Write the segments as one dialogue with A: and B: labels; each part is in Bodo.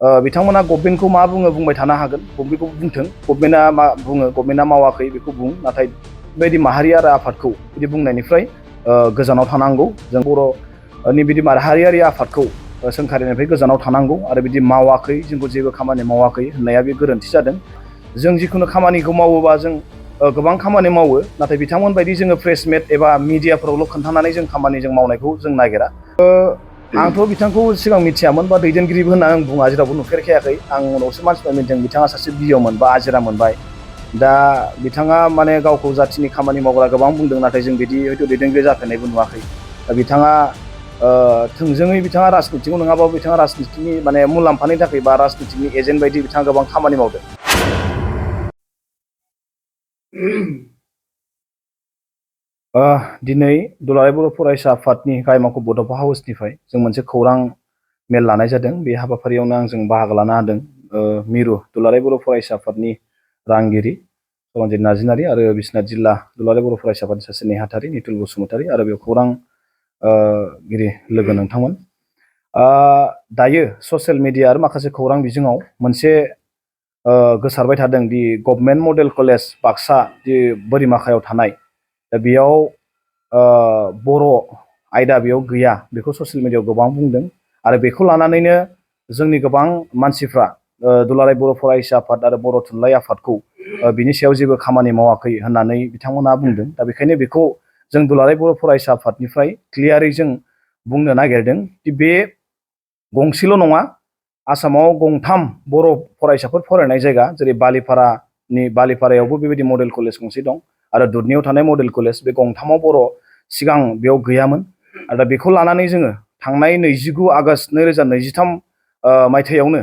A: बिथांमोना गभर्नमेन्टखौ मा बुङो बुंबाय थानो हागोन, गभर्नमेन्टखौ बुंथों, गभर्नमेन्टआ मा बुङो, गभर्नमेन्टआ मावाखै बेखौ बुं, नाथाय बेबायदि माहारि आरो आफादखौ बिदि बुंनायनिफ्राय गोजानाव थानांगौ। जों बर'नि बिदि माहारियारि आफादखौ सोंखारिनायनिफ्राय गोजानाव थानांगौ आरो बिदि मावाखै, जोंखौ जेबो खामानि मावाखै होननाया बे गोरोन्थि जादों। जों जिखुनु खामानिखौ मावोबा जों गोबां खामानि मावो, नाथाय बिथांमोन बायदि जोङो प्रेसमेट एबा मिडियाफोरावल' खोन्थानानै जों खामानि जों मावनायखौ जों नागिरा। आंथ' बिथांखौ सिगां मिथियामोन बा दैदेनगिरिबो होनना आं बुङा, जेरावबो नुफेरखायाखै। आं उनावसो मानसिफ्रा मिथिदों बिथाङा सासे बिअ मोनबा आजिरा मोनबाय। दा बिथाङा माने गावखौ जाथिनि खामानि मावग्रा गोबां बुंदों, नाथाय जों बिदि हयथ' दैदेनगिरि जाफेरनायबो नुवाखै। दा बिथाङा थोंजोङै बिथाङा राजनितिआव नङाबाबो बिथाङा राजनितिनि माने मुलाम्फानि थाखाय बा राजनितिनि एजेन्ट बायदि बिथाङा गोबां खामानि मावदों। दिनै दुलाराय बर' फरायसा आफादनि गायमाखौ बड'फा हाउसनिफ्राय जों मोनसे खौरां मेल लानाय जादों। बे हाबाफारियावनो आंजों बाहागो लानो हादों मिरु दुलाराय बर' फरायसा आफादनि रांगिरि रन्जित नार्जिनारि आरो बिश्वनाथ जिल्ला दुलाराय बर' फरायसा आफादनि सासे नेहाथारि निथुल बसुमतारी आरो बेयाव खौरां गिरि लोगो नोंथांमोन। दायो ससियेल मिडिया आरो माखासे खौरां बिजोङाव मोनसे गोसारबाय थादों दि गभर्नमेन्ट मडेल कलेज बाक्सा जि बोरिमाखायाव थानाय, दा बेयाव बर' आयदा बेयाव गैया, बेखौ ससियेल मिडियायाव गोबां बुंदों आरो बेखौ लानानैनो जोंनि गोबां मानसिफ्रा दुलाराय बर' फरायसा आफाद आरो बर' थुनलाइ आफादखौ बिनि सायाव जेबो खामानि मावाखै होननानै बिथांमोना बुंदों। दा बेखायनो बेखौ जों दुलाराय बर' फरायसा आफादनिफ्राय क्लियारै जों बुंनो नागिरदों दि बे गंसेल' नङा, आसामाव गंथाम बर' फरायसाफोर फरायनाय जायगा, जेरै बालिपारायावबो बेबायदि मडेल कलेज गंसे दं आरो दुधनियाव थानाय मडेल कलेज, बे गंथामाव बर' सिगां बेयाव गैयामोन। आरो दा बेखौ लानानै जोङो थांनाय 29 आगष्ट 2023 मायथाइयावनो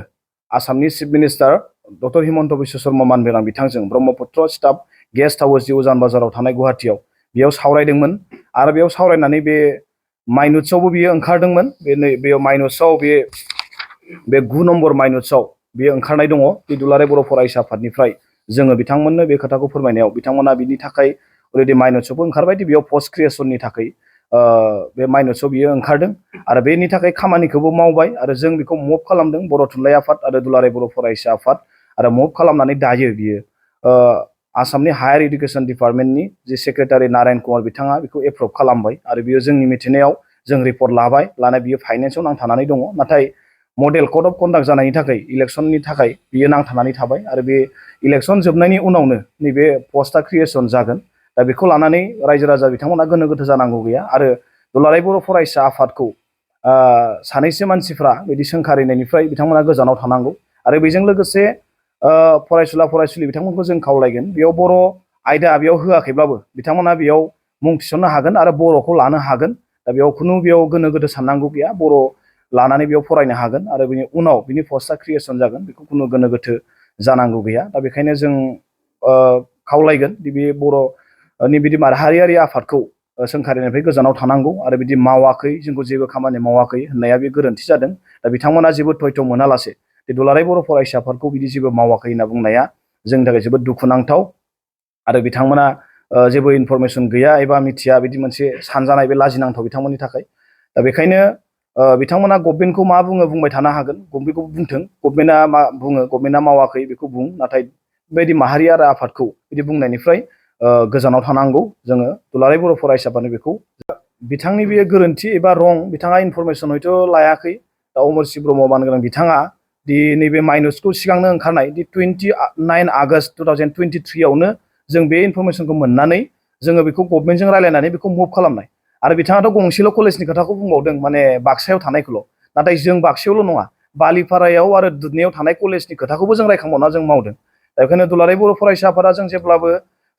A: आसामनि chief minister doctor Himanta Biswa Sarma मानभेरां बिथांजों ब्रह्मपुत्र स्टाफ गेस्ट हाउस जि उजान बाजाराव थानाय गुवाहाटियाव बेयाव सावरायदोंमोन आरो बेयाव सावरायनानै बे माइनुट्सआवबो बियो ओंखारदोंमोन। बेयाव माइनुट्सआव बे 9 नम्बर माइनुट्सआव बेयो ओंखारनाय दङ। बे दुलाराय बर' फरायसा आफादनिफ्राय जोङो बिथांमोननो बे खोथाखौ फोरमायनायाव बिथांमोना बिनि थाखाय अलरेडि माइनुट्सआवबो ओंखारबाय दि बेयाव पस्ट क्रिएसननि थाखाय बे माइनुट्सआव बियो ओंखारदों आरो बेनि थाखाय खामानिखौबो मावबाय आरो जों बेखौ मुभ खालामदों बर' थुनलाइ आफाद आरो दुलाराय बर' फरायसा आफाद आरो मुभ खालामनानै दायो बियो आसामनि हायार इडुकेसन डिपार्टमेन्टनि जि सेक्रेटारि नारायण कुमार बिथाङा बेखौ एप्रुभ खालामबाय आरो बियो जोंनि मिथिनायाव जों रिपर्ट लानाय बियो फाइनेन्सआव नांथानानै दङ। नाथाय मडेल कड अफ कन्डाक्ट जानायनि थाखाय इलेक्सननि थाखाय बियो नांथानानै थाबाय आरो बे इलेक्सन जोबनायनि उनावनो नैबे पस्टआ क्रिएसन जागोन। दा बेखौ लानानै रायजो राजा बिथांमोना गोनो गोथो जानांगौ गैया आरो दुलाराय बर' फरायसा आफादखौ सानैसो मानसिफ्रा बिदि सोंखारिनायनिफ्राय बिथांमोना गोजानाव थानांगौ आरो बेजों लोगोसे फरायसुला फरायसुलि बिथांमोनखौ जों खावलायगोन, बेयाव बर' आयदा बेयाव होआखैब्लाबो बिथांमोना बेयाव मुं थिसननो हागोन आरो बर'खौ लानो हागोन। दा बेयाव गोनो गोथो साननांगौ गैया, बर' लानानै बेयाव फरायनो हागोन आरो बिनि उनाव बिनि पस्टआ क्रिएसन जागोन, बेखौ खुनु गोनो गोथो जानांगौ गैया। दा बेखायनो जों खावलायगोन दि बे बर'नि बिदि माहारियारि आफादखौ सोंखारिनायनिफ्राय गोजानाव थानांगौ आरो बिदि मावाखै, जोंखौ जेबो खामानि मावाखै होननाया बे गोरोन्थि जादों। दा बिथांमोना जेबो तथ्य मोनालासे दुलाराय बर' फरायसा आफादखौ बिदि जेबो मावाखै होनना बुंनाया जोंनि थाखाय जोबोद दुखुनांथाव आरो बिथांमोना जेबो इनफरमेसन गैया एबा मिथिया, बिदि मोनसे सानजानाय बे लाजिनांथाव बिथांमोननि थाखाय। दा बेखायनो बिथांमोना गभर्नमेन्टखौ मा बुङो बुंबाय थानो हागोन, गभर्नमेन्टखौ बुंथों, गभर्नमेन्टआ मा बुङो, गभर्नमेन्टआ मावाखै बेखौ बुं, नाथाय बेबायदि माहारि आरो आफादखौ बिदि बुंनायनिफ्राय गोजानाव थानांगौ। जोङो दुलाराय बर' फरायसा आफादनो बेखौ बिथांनि बे गोरोन्थि एबा रं, बिथाङा इनफरमेसन हयथ' लायाखै। दा अमरस ब्रह्म बानग्रां बिथाङा दि नैबे माइनुट्सखौ सिगांनो ओंखारनाय दि 29 आगष्ट 2023आवनो जों बे इनफरमेसनखौ मोननानै जोङो बेखौ गभर्नमेन्टजों रायज्लायनानै बेखौ मुभ खालामनाय आरो बिथाङाथ' गंसेल' कलेजनि खोथाखौ बुंबावदों, माने बाक्सायाव थानायखौल', नाथाय जों बाक्सायावल' नङा, बालिपारायाव आरो दुधनियाव थानाय कलेजनि खोथाखौबो जों रायखांबावना जों मावदों। दा बेखायनो दुलाराय बर' फरायसा आफादा जों जेब्लाबो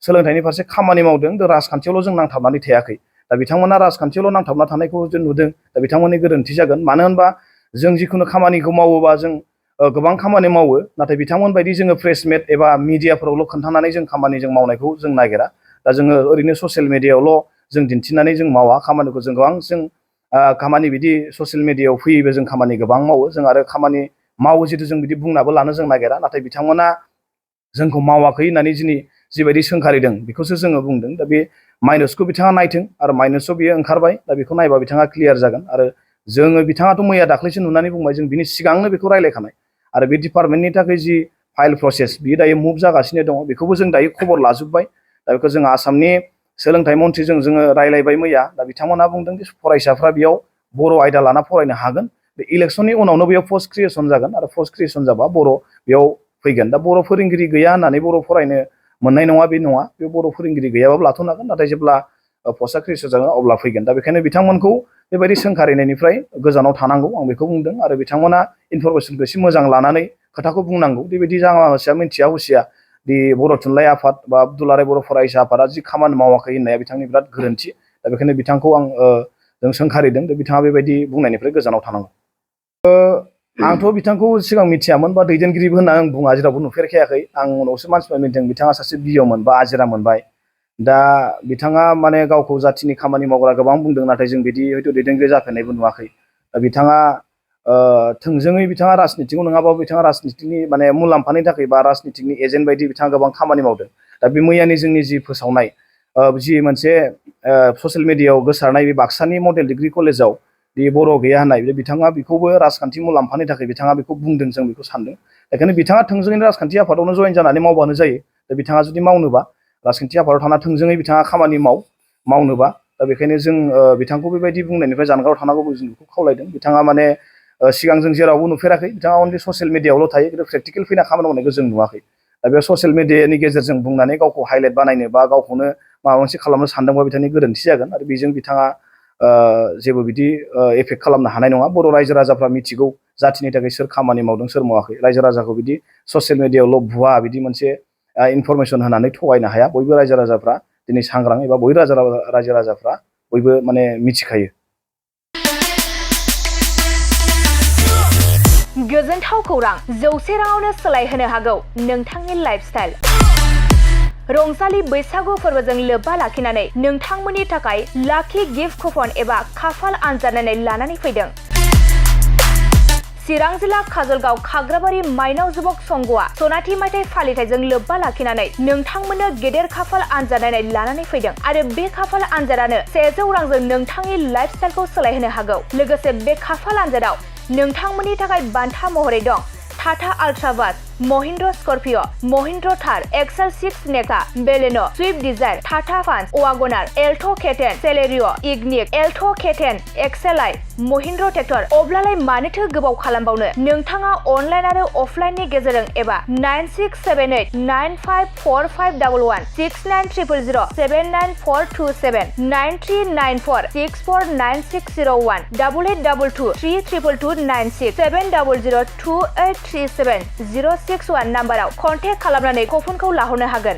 A: सोलोंथाइनि फारसे खामानि मावदों, राजखान्थियावल' जों नांथाबनानै थायाखै। दा बिथांमोना राजखान्थियावल' नांथाबना थानायखौ जों नुदों। दा बिथांमोननि गोरोन्थि जागोन, मानो होनबा जों जिखुनु खामानिखौ मावोबा जों गोबां खामानि मावो, नाथाय बिथांमोन बायदि जोङो प्रेसमेट एबा मिडियाफोरावल' खोन्थानानै जों खामानि जों मावनायखौ जों नागिरा। दा जोङो ओरैनो ससियेल मिडियायावल' जों दिन्थिनानै जों मावा खामानिखौ, जों गोबां खामानि बिदि ससियेल मिडियायाव फैयोबो जों खामानि गोबां मावो, जों आरो खामानि मावो जितु जों बिदि बुंनाबो लानो जों नागिरा। नाथाय बिथांमोना जोंखौ मावाखै होननानै जिबायदि सोंखारिदों बेखौसो जोङो बुंदों। दा बे माइनुट्सखौ बिथाङा नायथों आरो माइनुट्सआव बियो ओंखारबाय, दा बेखौ नायबा बिथाङा क्लियार जागोन। आरो जोङो बिथाङाथ' मैया दाख्लैसो नुनानै बुंबाय, जों बिनि सिगांनो बेखौ रायज्लायखानाय आरो बे डिपार्टमेन्टनि थाखाय जि फाइल प्रसेस बियो दायो मुभ जागासिनो दङ बेखौबो जों दायो खबर लाजोब्बाय दा बेखौ जों आसामनि सोलोंथाइ मन्थ्रिजों जोङो रायलायबाय मैया दा बिथांमोना बुंदों जे फरायसाफ्रा बेयाव बर' आयदा लाना फरायनो हागोन बे इलेक्सननि उनावनो बेयाव पस्ट क्रिएसन जागोन आरो पस्ट क्रिएसन जाबा बर' बेयाव फैगोन दा बर' फोरोंगिरि गैया होननानै बर' फरायनो मोननाय नङा बे नङा बे बर' फोरोंगिरि गैयाबाबो लाथ'नांगोन नाथाय जेब्ला पस्टआ क्रिएसन जागोन अब्ला फैगोन दा बेखायनो बिथांमोनखौ बेबायदि सोंखारिनायनिफ्राय गोजानाव थानांगौ आं बेखौ बुंदों आरो बिथांमोना इनफरमेसनखौ एसे मोजां लानानै खोथाखौ बुंनांगौ बेबायदि जामासिया मिथिया हुसिया दि बर' थुनलाइ आफाद बा दुलाराय बर' फरायसा आफादा जि खामानि मावाखै होननाया बिथांनि बिराद गोरोन्थि दा बेखायनो बिथांखौ आं जों सोंखारिदों दा बिथाङा बेबायदि बुंनायनिफ्राय गोजानाव थानांगौ आंथ' बिथांखौ सिगां मिथियामोन बा दैदेनगिरिबो होनना आं बुङा जेरावबो नुफेरखायाखै आं उनावसो मानसिफ्रा मिथिदों बिथाङा सासे बिअ मोनबा आजिरा मोनबाय दा बिथाङा माने गावखौ जाथिनि खामानि मावग्रा गोबां बुंदों नाथाय जों बिदि हयथ' दैदेनगिरि जाफेरनायबो नुवाखै दा बिथाङा थोंजोङै बिथाङा राजनितिकआव नङाबाबो बिथाङा राजनितिकनि माने मुलाम्फानि थाखाय बा राजनितिकनि एजेन्ट बायदि बिथाङा गोबां खामानि मावदों दा बे मैयानि जोंनि जि फोसावनाय जि मोनसे ससियेल मिडियायाव गोसारनाय बे बाक्सानि मडेल डिग्री कलेजाव बे बर' गैया होननाय बे बिथाङा बेखौबो राजखान्थि मुलाम्फानि थाखाय बिथाङा बेखौ बुंदों जों बेखौ सानदों बेखायनो बिथाङा थोंजोङैनो राजखान्थि आफादावनो जयेन जानानै मावबानो जायो दा बिथाङा जुदि मावनोबा राजखान्थि आफादाव थाना थोंजोङै बिथाङा खामानि मावनोबा दा बेखायनो जों बिथांखौ बेबायदि बुंनायनिफ्राय जानगाराव थानांगौबो जों बेखौ खावलायदों बिथाङा माने सिगां जों जेरावबो नुफेराखै बिथाङा अनलि ससियेल मिडियायावल' थायो खिन्थु प्रेक्टिकेल फैना खामानि मावनायखौ जों नुवाखै दा बे ससियेल मिडियानि गेजेरजों बुंनानै गावखौ हाइलाइट बानायनो बा गावखौनो माबा मोनसे खालामनो सानदोंबा बिथांनि गोरोन्थि जागोन आरो बेजों बिथाङा जेबो बिदि एफेक्ट खालामनो हानाय नङा बर' रायजो राजाफ्रा मिथिगौ जाथिनि थाखाय सोर खामानि मावदों सोर मावाखै रायजो राजाखौ बिदि ससियेल मिडियायावल' भुवा बिदि मोनसे इनफरमेसन होनानै थगायनो हाया बयबो रायजो राजाफ्रा दिनै सांग्रां एबा बयबो रायजो राजाफ्रा बयबो माने मिथिखायो
B: गोजोनथाव खौरां 100 राङावनो सोलायहोनो हागौ नोंथांनि लाइफस्टाइल रंजालि बैसागु फोरबोजों लोब्बा लाखिनानै नोंथांमोननि थाखाय लाखि गिफ्ट कुपन एबा खाफाल आनजादनानै लानानै फैदों चिरां जिल्ला काजलगाव खाग्राबारि माइनाव जुबक संघआ सनाथि मायथाइ फालिथायजों लोब्बा लाखिनानै नोंथांमोननो गेदेर खाफाल आनजादनानै लानानै फैदों आरो बे खाफाल आनजादानो 100 रांजों नोंथांनि लाइफस्टाइलखौ सोलायहोनो हागौ लोगोसे बे खाफाल आनजादाव नोंथांमोननि थाखाय बान्था महरै दं Tata Ultra bus Mahindra Scorpio Mahindra Thar XL 6 Nexa Baleno Swift Dzire Tata Punch WagonR Alto' K ten Celerio Ignis Alto' K ten एक्सेल-आइ महिन्द्र ट्रेक्टर अब्लालाय मानोथो गोबाव खालामबावनो नोंथाङा अनलाइन आरो अफलाइननि गेजेरजों एबा 9678954511 6900079427 9394649601 8822322296 7002837 061 नाम्बाराव कन्टेक्ट खालामनानै कुपनखौ लाहरनो हागोन।